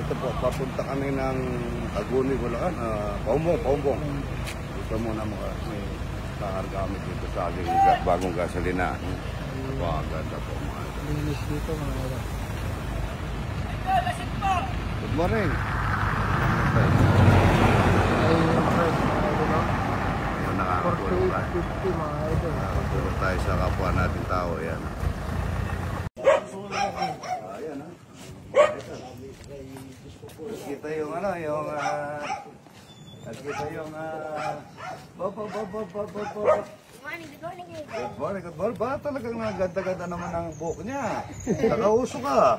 ito po, papunta kami ng Aguni, Bulacan. Paumbong. Dito muna may kakarga kami dito sa aking bagong gasolina. Ganda po mga ito. Linis dito mga ito. Good morning. Ayun, nakakatulong tayo. 48.50 mga ito. Nakakatulong tayo sa kapwa natin tao. Ayan. Ayan ha. Kita yung nakita yung Good morning. Ba talagang naganda-ganda naman ang buhok niya. Nakauso ka.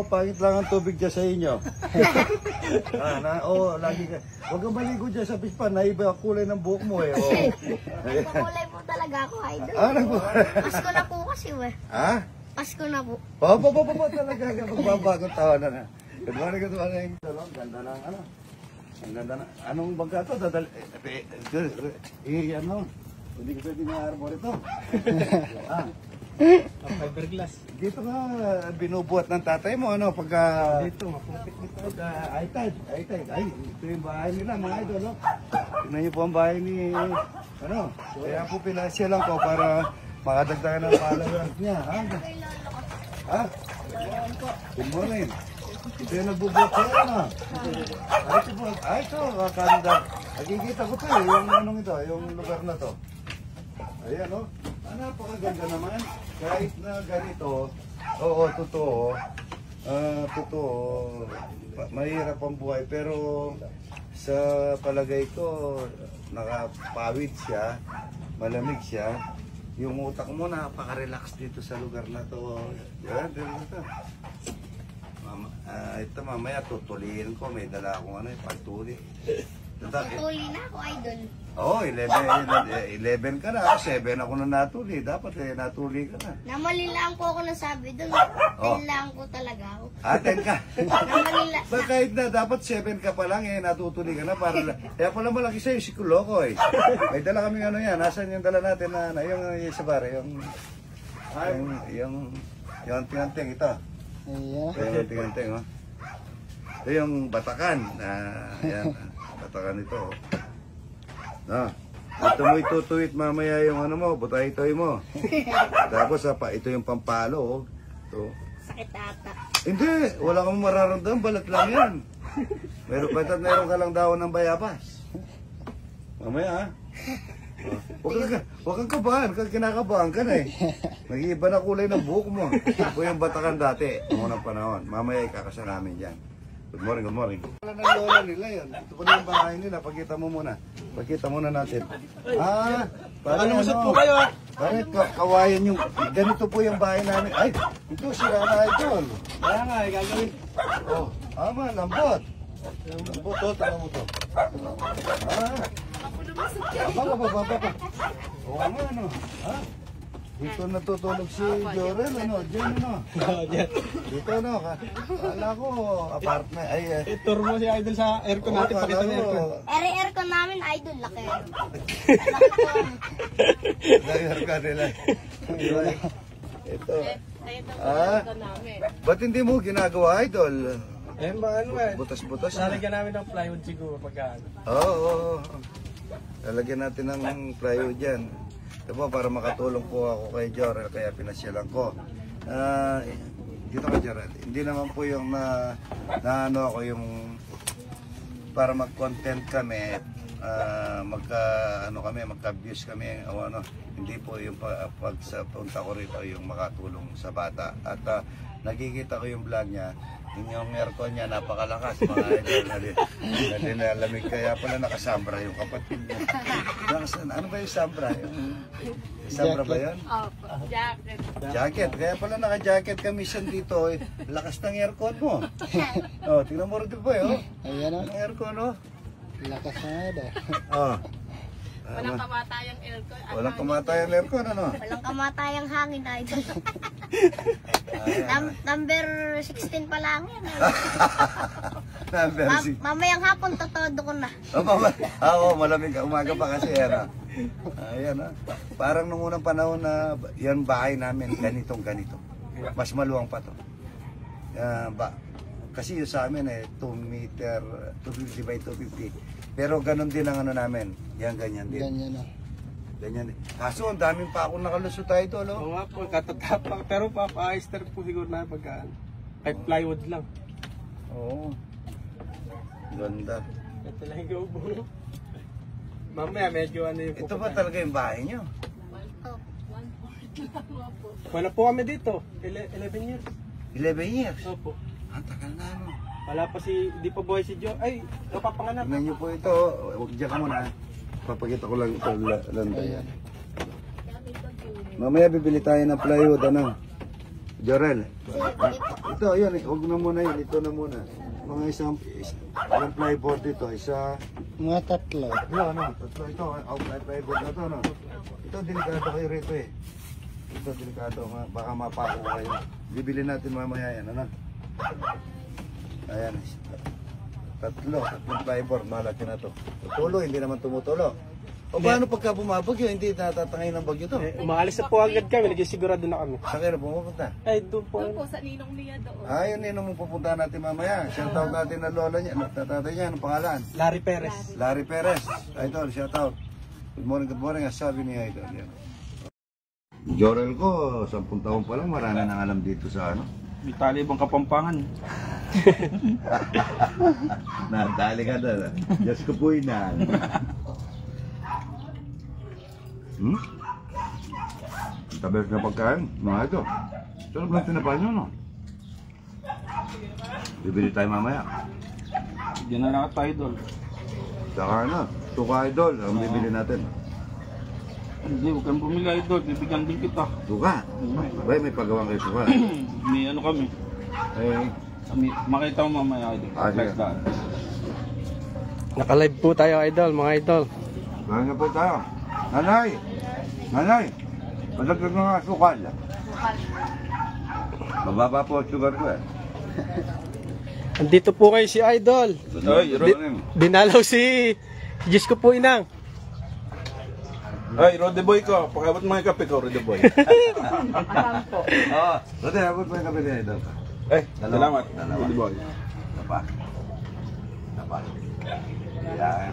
Pangit lang ang tubig dyan sa inyo. Lagi ka. Huwag kang maligo dyan sa pispan. Naiba ang kulay ng buhok mo eh. Nagpakulay po talaga ako, idol. Pasko na po kasi eh. Ha? Pasko na po. Talaga magbabagong taon na. Good morning. Ganda na ang ganda na. Anong bangka to? Hindi ko pwede na-arbor ito. Fiberglass. Dito ka binubuhat ng tatay mo, pagka... Dito, maputik dito. Ay, ito yung bahay nila, mga idol, Tingnan niyo po ang bahay ni... Kaya po pinasyalan ko para makadagdagan ng followers niya, Good morning. Ito yung nagbubuhat sa'yo, Ito, kakanda. Nakikita ko yung lugar na to. Ayan, napakaganda naman. Kahit na ganito, totoo. Mahirap ang buhay, pero sa palagay ko, nakapawid siya, malamig siya. Yung utak mo, napaka-relax dito sa lugar na to. Yan, dito. Ito mamaya tutuliin ko, may dala akong pagtuli. Tuli na ako, idol. 11 ka na, 7 ako na natuli. Dapat natuli ka na. Namalilaan ko ako nasabi doon. 10 lang ko talaga ako. 10 ka? Namalila. Kahit na, dapat 7 ka pa lang natutuli ka na. Kaya pala malaki sa'yo, si Kuloko May dala kami yan. Nasaan yung dala natin yung sa bare, yung anting-anting ito. Yung anting-anting, Ito yung batakan. Ayan, batakan ito. Ito mo itutuwit mamaya yung butay-toy mo. Tapos ito yung pampalo. Ito. Sakit ata. Hindi, wala kang mararamdaman, balat lang yan. Meron ka lang daw ng bayabas. Mamaya Huwag kang kabahan, kinakabahan ka na Nag-iiba na kulay ng buhok mo. Ito po yung batakan dati, noong unang panahon. Mamaya ikakasa namin dyan. Good morning. Wala na lola nila yun. Ito po na yung bahay nila. Pakita mo muna. Pakita muna natin. Nakalusot po kayo Bakit kawayan yung... Ganito po yung bahay namin. Ay, ito sila na ito. Kaya nga, gagawin. Lambot. Lambot, tama mo to. Dito natutulog si Jorel, Diyan, Dito, Kala ko, apartment. I-tour mo si Idol sa aircon natin, pakita mo aircon. Aircon namin, idol, laki. Aircon nila. Ito. Ba't hindi mo ginagawa, Idol? Butas-butas na. Lalagyan namin ng plywood siguro pagka. Oo. Lalagyan natin ng plywood dyan. Ito po, para makatulong po ako kay Jorel, kaya pinasyalan ko. Dito ka, Jorel. Hindi naman po yung ako yung para mag-content kami, magka-views kami, hindi po yung pagpunta ko rito yung makatulong sa bata. At nakikita ko yung vlog niya, yung aircon niya napakalakas, mga idol, nalamig, kaya pala nakasambra yung kapatid niya. Ano ba yung sambra? Sambra ba yun? Jacket. Kaya pala naka-jacket kami siya dito. Lakas ng aircon mo. Tingnan mo rin po Ayan ang aircon, lakas na ito. Walang kamatayang aircon. Walang kamatayang aircon, Walang kamatayang hangin, idol. Number 16 pa lang yan. Mamayang hapon, totoo ko na. Malamig. Umaga pa kasi yan. Ayan, Parang nung unang panahon na yan bahay namin, ganito. Mas maluwang pa to. Kasi yung sa amin 2 meter, 250 by 250. Pero ganun din ang ano namin. Yan, ganyan din. Ganyan na. Ganyan din. Kaso ang daming pa akong nakalusot tayo ito, no? Oo nga po, katatapak. Pero papa-oyster po siguro na pagkaan. Kahit plywood lang. Oo. Ganda. Ito lang yung ubo. Mamaya medyo ano yung Ito ba talaga yung bahay nyo? Wala po kami dito. 11 years. 11 years. Opo. Ang tagal na, no? Wala pa di pa buhay si Joe. Ay, napapanganak. Tingnan nyo po ito. Huwag dyan ka muna. Papakita ko lang ito. Landay. Mamaya bibili tayo ng plywood, ano? Jorel. Ito, yun. Huwag na muna yun. Ito na muna. Mga isang plywood dito. Isa. Mga tatlo. Yun, ano? Tatlo ito. Outline plywood na to, no? Ito, delikado kayo rito eh. Ito, delikado. Baka mapako kayo. Bibili natin mamaya yan, ano? Ayan. Tatlong plywood. Malaki na to. Tutulo, hindi naman tumutulo. O paano pagka bumabagyo, hindi natatangay ng bagyo to? Umaalis na po agad kami. Nagsisigurado na kami. Saan kayo na pumupunta? Ay, doon po. Doon po sa Ninong Mia doon. Yun yun ang pupunta natin mamaya. Shout out natin na lola niya, tatay niya, anong pangalan? Larry Perez. Larry Perez. Idol, shout out. Good morning, sabi niya Idol. Yan. Jorel ko, 10 taon pa lang, marami nang alam dito sa ano. May talibang Kapampangan. Natali ka doon. Diyos ko po ina. Tabes na pagkain, mga ito. Sarap lang tinapan nyo, no? Bibili tayo mamaya. Diyan na lang at idol. Saka ano, suka Idol, ang bibili natin. Hindi, huwag kang bumili idol. Bibigyan din kita. Suka? Bay, may pagawang kayo suka. May ano kami. Eh, Makita mo mamaya idol. sige. Naka-live po tayo, idol, mga idol. Gano'n na po tayo. Nanay! Nanay! Madagdag na nga sukal. Mababa po ang sugar ko eh. Andito po kayo si Idol. Ay, Dinalaw si Diyos ko po inang. Ay, Rode Boy ko. Pakabot mo yung kape ko, Rode Boy. Oo. Rote, abot mo yung kape niya Idol. Eh, Dalawa. salamat. Rode Boy. Tapa. Tapa. Yan.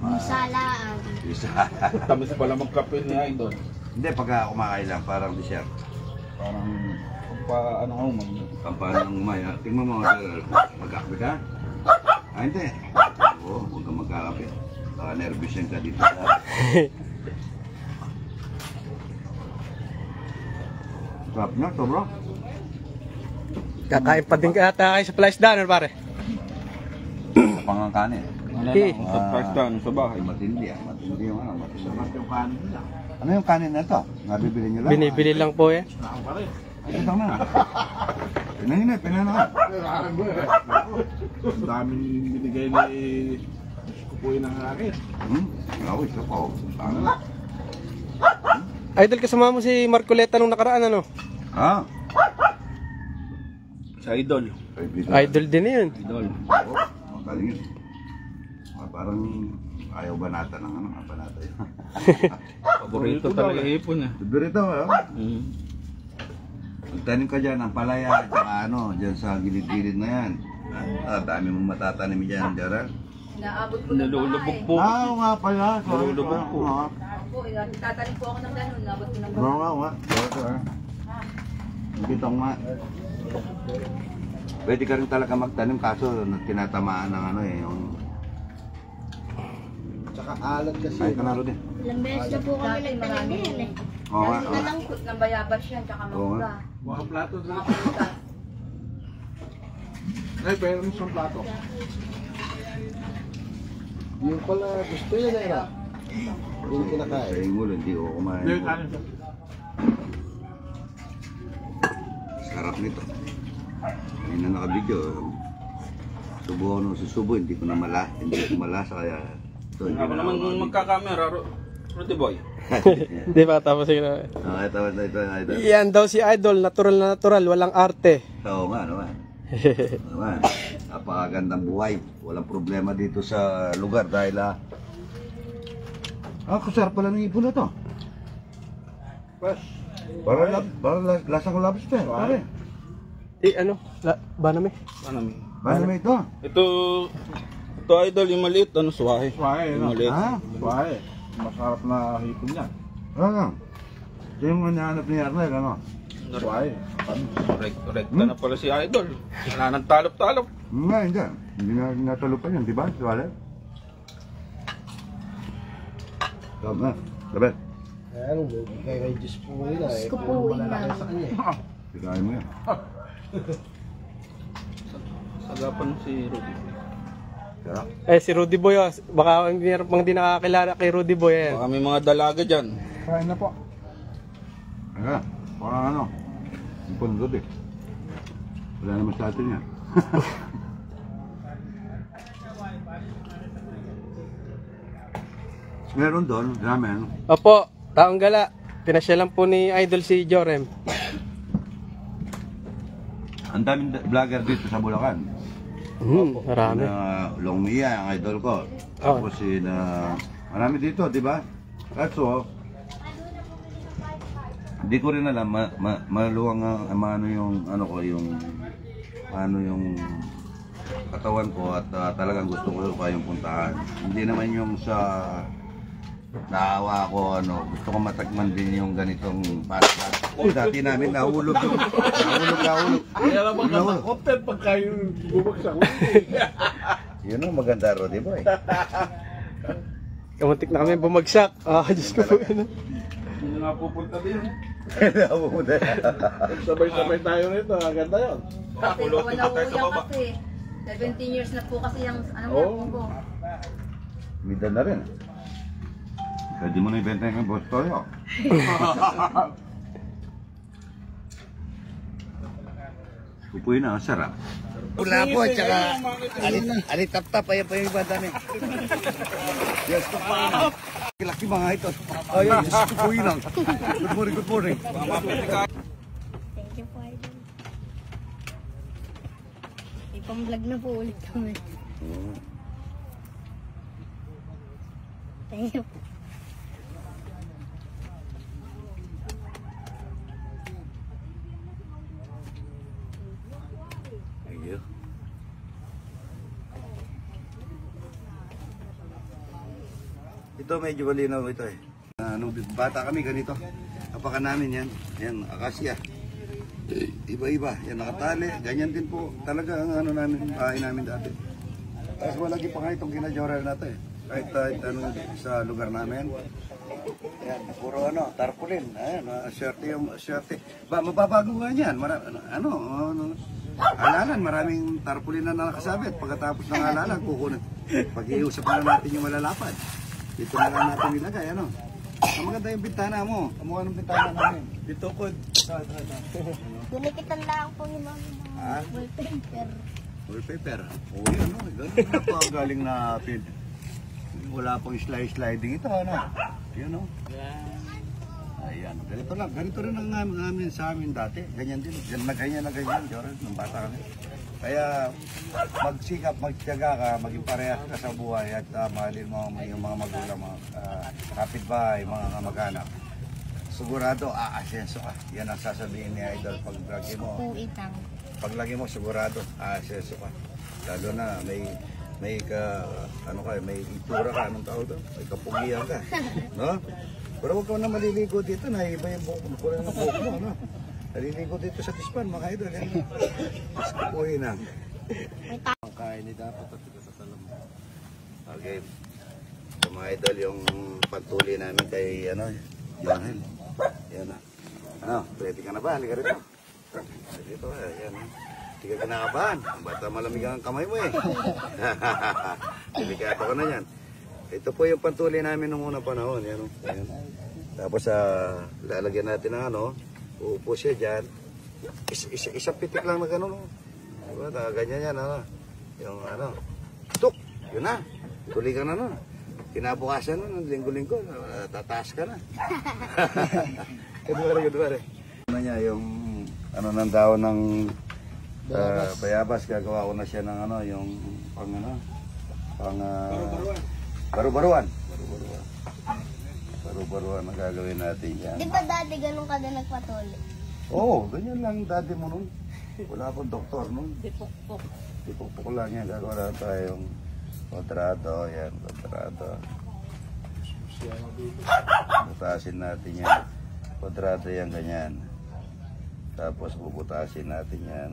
Salaan. Isa. Tamis pala magkape ni idol. Hindi, pagka kumakain lang, parang dessert. Parang pa ano ako Kampanang umaya. Tingnan mo, magkakape ka? Hindi. Oo, huwag kang magkakape. Baka nervous yan ka dito. Sarap na, sobra. Kakain pa din ata kayo sa Flash Down, pare. Sa pangangkanin. Wala Eh. na, sa first down sa bahay. Matindi ah. Matindi yung ano. Matindi yung kanin nila. Ano yung kanin na ito? Nabibili nyo lang? Binibili lang po eh. Ay, ito na. Pinahin na, pinahin na. Ang daming binigay ni Kupuin ng akin. Ako, isa pa. Ano? Idol, kasama mo si Marcoleta nung nakaraan, ano? Ha? Sa idol. Idol din yun. Idol. Oo, magaling yun. Parang ayaw banata ng ano, banata yun. Paborito talaga ipon eh. Berito, ha? Mm. Magtanim ka dyan ng palaya, tsaka ano, dyan sa gilid-gilid na yan. Dami mong matatanim dyan, Gerald. Naabot ko ng Nalulubog bahay. po. Oo nga pala. Nalulubog po. Opo, tatanim po ako ng ganun. Naabot ko ng Oo nga. Dito nga. Pwede ka rin talaga magtanim kaso tinatamaan ng ano eh, yung... Tsaka alat kasi. Kahit ka na rin. Ilang beses na po kami nagtanim na yan eh. Oo nga. Lalo na lang ng bayabas yan, tsaka Oo nga. mangga. Mga plato na. Mga prutas. Ay, pero isang plato. Yung pala gusto yun eh. Yung kinakain. Sa ingulo, hindi ko kumain. Hindi, kanin siya. Sarap nito. Hindi na nakabidyo. Subo ako nung susubo, hindi ko malasa kaya... Ito, hindi Ako na naman ako magkakamera, Rode Boy. Di ba? Tapos yun. Okay, tapos na ito. Idol. Yan daw si Idol, natural na natural, walang arte. Oo nga naman. Naman. Napakagandang buhay. Walang problema dito sa lugar dahil kusarap pala ng ibon na to. Para lasang lobster, pare. Eh ano? Baname? namin. Paano mo ito? Ito idol, yung maliit, ano, suwahe. Suwahe, Yung no? maliit. Ha? Suwahe. Masarap na hipon yan. Ano? Ito yung hinahanap ni Arnel, ano? Suwahe. Rekta na pala si idol. Wala nang talop-talop. Hindi. Hindi na natulupan yun, di ba? Suwale? Tama. Sabi. Ano, kay Diyos po nila eh. Diyos ko po, ina. Sa kanya eh. Sikain mo yan. Sagapan si Rudy. Sarap. Si Rudy Boy, baka meron pang di nakakilala kay Rudy Boy. Baka may mga dalaga dyan. Kain na po. Ano? Parang ano? Yung pundod eh. Wala naman sa atin yan. Meron doon, ramen. Opo, taong gala. Pinasya lang po ni Idol si Jorem. Ang daming vlogger dito sa Bulacan. Marami. Long Mia, ang idol ko. Tapos marami dito, di ba? Kaso, hindi ko rin alam, maluwang ano yung, ano ko, yung katawan ko at talagang gusto ko kayong puntahan. Hindi naman yung sa naawa ko, ano, gusto ko matakman din yung ganitong bata. Dati namin nahulog yung, nahulog. Kaya naman ka pagka yung bumagsak. Yun ang maganda ro, di ba eh? Kamuntik na kami bumagsak. Diyos ko po. Hindi nga pupunta din. Sabay-sabay tayo nito. Ganda yun. Kasi po nauuyan kasi. 17 years na po kasi yung ano mo po. Mida na rin. Pwede mo na ibenta yung boss toyo. Kupuin na, ang sarap. Pula po, tsaka alitap-tap, ayan pa yung iba dami. Yes, kupuin na. Laki mga ito. Ayun, yes, kupuin na. Good morning, good morning. Thank you po, Idol. Ipang-vlog na po ulit kami. Thank you po. Thank you. Ito medyo malinaw ito eh. Nung bata kami ganito. Kapakan namin yan. Yan, akasya. Iba-iba. Yan nakatali. Ganyan din po. Talaga ang ano namin, bahay namin dati. Tapos malagi pa nga itong kinajoral natin eh. Kahit ano sa lugar namin. Yan, puro ano, tarpaulin. Ayan, swerte yung swerte. Mababago nga yan. Halalan, maraming tarpaulin na nakasabit. Pagkatapos ng halalan, kukunin. Pag-iusap na natin yung malalapad. Dito na lang natin nilagay, ano. Ang maganda yung bintana mo. Kamukha ng bintana namin. Dito ko. Dinikitan lang po yung mga wallpaper. Wallpaper. Oo, yun, no. Ganun na po ang galing na pin. Wala pong sliding ito, ano. Yun, no. Ayan, ganito lang. Ganito rin ang amin sa amin dati. Ganyan din. Ganyan na ganyan, Joran, nung bata kami. Kaya magsikap, magtiyaga ka, maging parehas ka sa buhay at mahalin mo yung mga magulang, mga kapitbahay, mga kamag-anak. Sigurado, aasenso ka. Yan ang sasabihin ni Idol paglagi mo. Puitang. Paglagi mo, sigurado, aasenso ka. Lalo na may itura ka, anong tawag doon? May kapugihan ka. No? Pero huwag ka na maliligo dito, naiba yung buhok mo, kulang ng buhok mo, no? Naliligo dito sa tispan, mga idol. Mas kukuhin na. Ang kain ni dapat at itasalam. Okay. So, mga idol, yung pagtuli namin kay, Yangel. Yan na. Ready ka na ba? Halika rito. Dito, yan. Hindi ka kinakabahan. Bata malamig ang kamay mo eh. Delikado ko na yan. Ito po yung pantuli namin nung unang panahon. Yan. Tapos, lalagyan natin ng uupo siya dyan. Isang pitik lang na gano'n. Diba? Ganyan yan. Yung tuk. Yun na. Tuli ka na nun. Kinabukasan nun, linggo-linggo. Tataas ka na. Good. Ano niya, yung ng daon ng bayabas. Gagawa ko na siya ng yung baru-baruan. Baru-baruan ang gagawin natin yan. Di ba dati ganun ka na nagpatuli? Oo, ganyan lang dati mo nun. Wala pong doktor, no? Dipok-pok. Ipukpuk lang yan. Gagawa na tayong kontrado. Yan, kontrado. Butasin natin yan. Kontrado yan, ganyan. Tapos bubutasin natin yan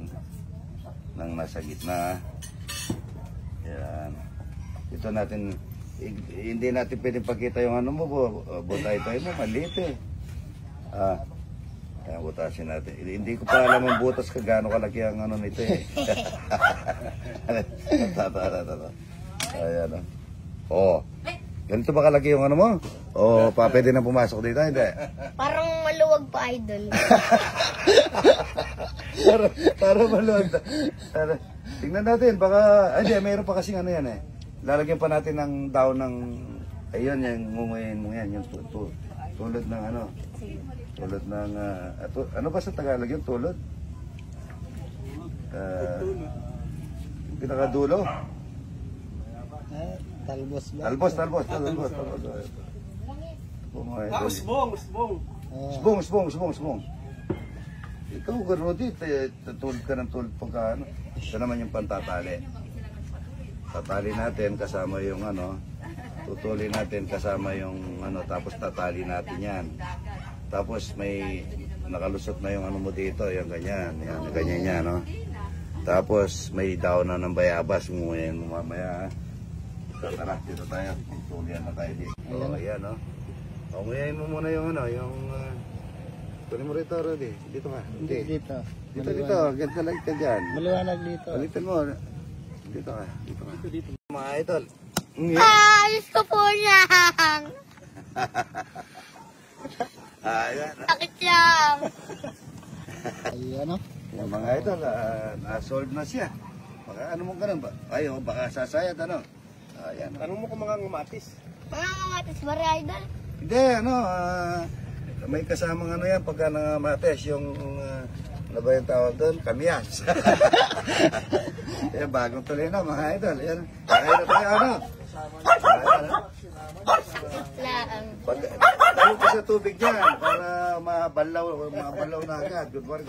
ng nasa gitna. Yan. Ito natin, hindi natin pwedeng pakita yung ano mo, butay tayo mo, maliit eh. Ayan, butasin natin. Hindi ko pa alam ang butas ka gaano kalaki ang ano nito eh. Ayan o. Ganito ba kalaki yung ano mo? O, pwede na pumasok dito, hindi? Parang maluwag pa, idol. para maluwag. Tingnan natin, baka, hindi, mayroon pa kasing ano yan eh. Lalagyan pa natin ng daon ng, ayun, yung ngunguyin mo yan, yung tulad ng ano. Tulad ng, ano ba sa Tagalog yung tulad? Yung pinakadulo? Talbos ba? Talbos. Usbong. Ikaw, Rudy, tulad ka ng tulad pagka ano. Ito naman yung pantatali. Tatali natin kasama yung ano. Tutuli natin kasama yung ano. Tapos tatali natin yan. Tapos may nakalusot na yung ano mo dito. Yung ganyan. Yan, ganyan yan, no? Tapos may daon na ng bayabas mo. Yan, mamaya, ha? Tara, dito tayo. Tulian na tayo dito. O, ayan, no? O, ngayon mo muna yung ano, yung... Kunin mo rito, Rudy. Dito ka. Hindi. Dito. Dito. Ganito lang ka dyan. Maliwanag dito. Palitan mo. Dito ka. Mga idol. Ayos ko po lang. Ayan. Sakit lang. Ayan o. Yung mga idol, na-solve na siya. Baka ano mong ganun ba? Ayaw, baka sasayad, ano? Ayan. Tanong mo kung mga ngamatis. Mga kamatis ba, idol? Hindi, ano, may kasamang ano yan, pagka nangamates, yung, ano ba yung tawag doon? Kamyas. Yan, bagong tuloy na, mga idol. Yan, kaya na tayo, ano? Lang. Tayo ko sa tubig dyan, para mabalaw na agad. Good morning.